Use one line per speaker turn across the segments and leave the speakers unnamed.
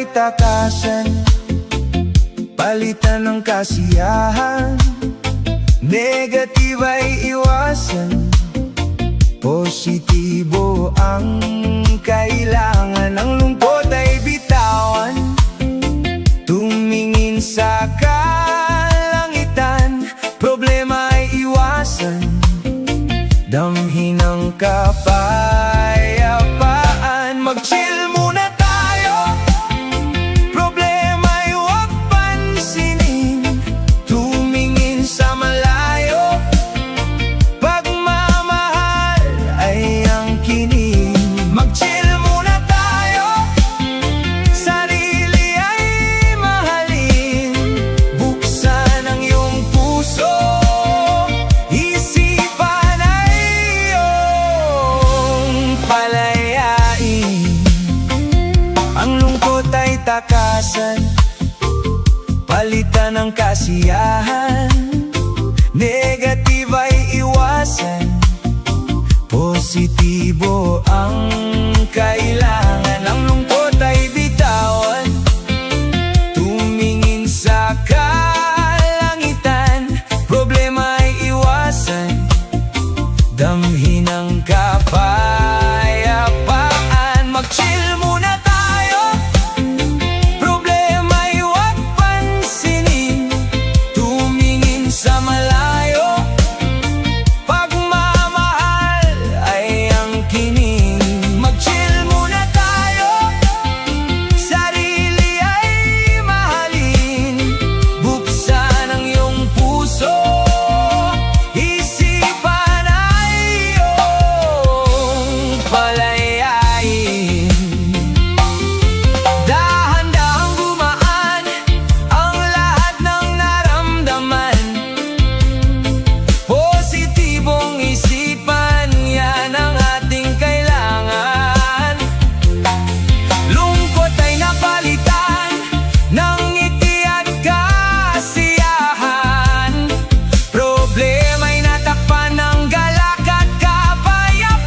ay takasan, palitan ng kasiyahan. Negative ay iwasan, positibo ang kailangan. Ang lungkot ay bitawan, tumingin sa kalangitan. Problema ay iwasan, damhin ang kapayapaan. Mag-chill muna tayo, problema ay huwag pansinin. Tumingin sa malayo, pagmamahal ay angkinin. Mag-chill muna tayo, sarili ay mahalin. Buksan ang iyong puso, isipan ay iyong palayain. Ang lungkot ay takasan, palitan ng kasiyahan. Negative ay iwasan, positibo ang kailangan. Ang lungkot ay bitawan, tumingin sa kalangitan. Problema ay iwasan, damhin ang kapayapaan. Mag-chill muna tayo, problema ay huwag pansinin. Tumingin sa malayo, pagmamahal ay angkinin. Mag-chill muna tayo, sarili ay mahalin. Buksan ang iyong puso, isipan ay iyong palayain. Dahan-dahang gumaan ang lahat ng naramdaman. Positibong isipan, yan ang ating kailangan. Lungkot ay napalitan ng ngiti at kasiyahan. Problema ay natakpan ng galak at kapayapaan.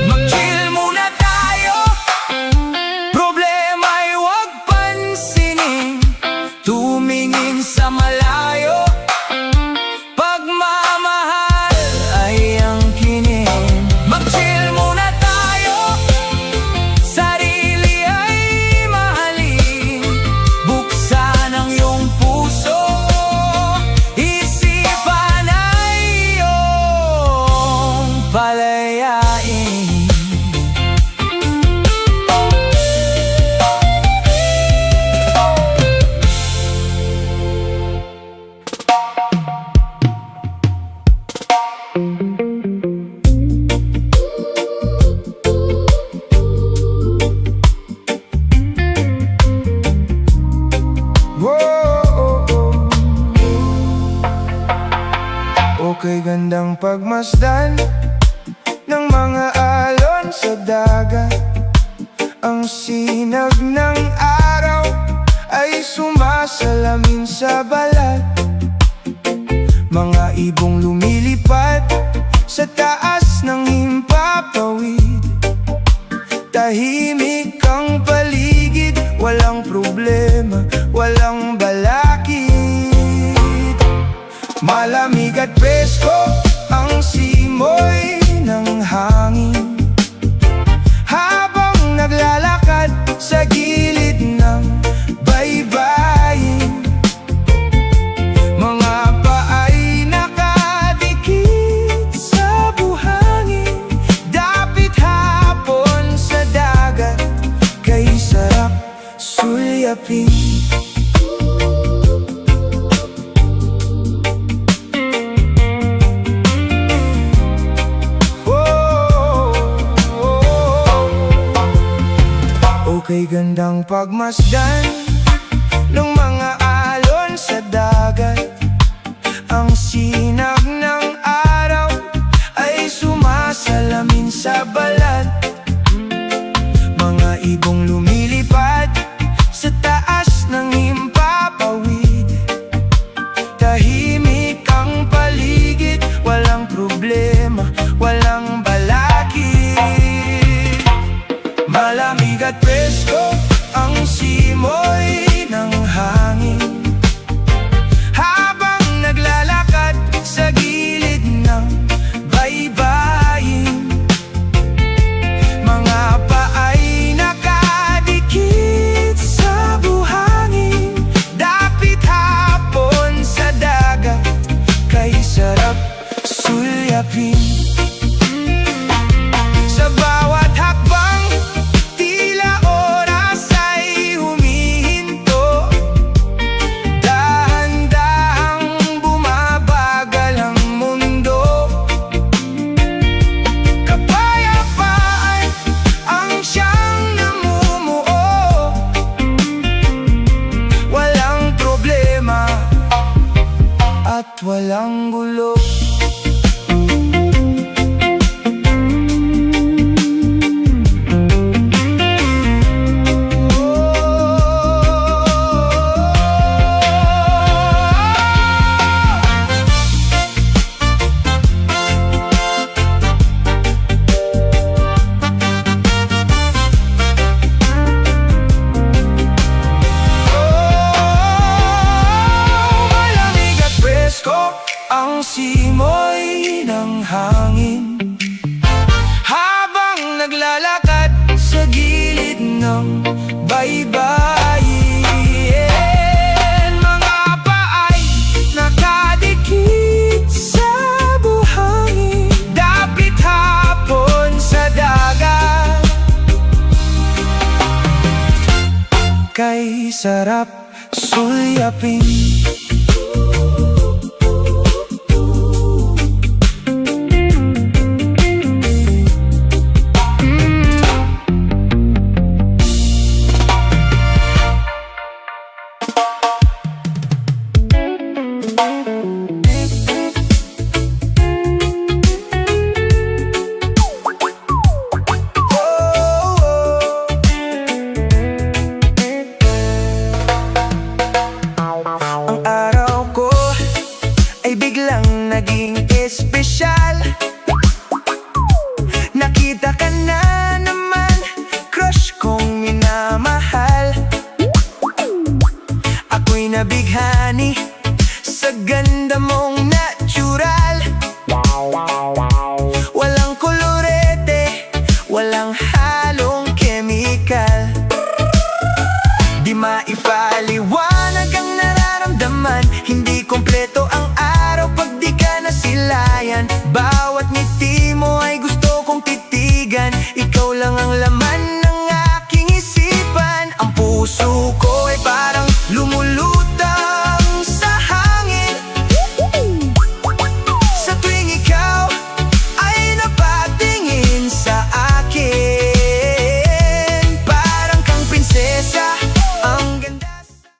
Mag-chill muna tayo, problema ay huwag pansinin. Tumingin sa malayo, pagmamahal ay angkinin. Mag-chill muna tayo, sarili ay mahalin. Buksan ang iyong puso, isipan ay iyong palayain. Okay, gandang pagmasdan ng mga alon sa dagat. Ang sinag ng araw ay sumasalamin sa balat. Mga ibong lumilipad sa taas ng himpapawid. Tahimik ang paligid, walang problema, walang balakid. Malamig at presko ang simoy ng hangin, habang naglalakad sa gilid ng baybayin. Mga paay nakadikit sa buhangin, dapit hapon sa dagat, kay sarap sulyapin. Okay, gandang pagmasdan ng mga alon sa dagat. Ang sinag ng araw ay sumasalamin sa balat. Mga ibong lumilipad sa taas ng himpapawid. Tahimik ang paligid, walang problema, walang balakid. Malamig at presko ang simoy ng hangin, habang naglalakad sa gilid ng baybayin. Mga paay nakadikit sa buhangin, dapit hapon sa dagat, kay sarap sulyapin. Sa bawat hakbang, tila oras ay humihinto, dahan-dahang bumabagal ang mundo. Kapayapaan ang siyang namumuo, walang problema at walang gulo. Malamig at presko ang simoy ng hangin, habang naglalakad sa gilid ng baybayin. Mga paay nakadikit sa buhangin, dapit hapon sa dagat, kay sarap sulyapin. Ang araw ko ay biglang naging espesyal. Nakita ka na naman, crush kong minamahal. Ako'y nabighani sa ganda mong natural. Walang kolorete, walang halong kemikal. Di maipaliwanag ang nararamdaman, hindi kompleto ang araw pag di ka nasilayan. Bawat ngiti mo ay gusto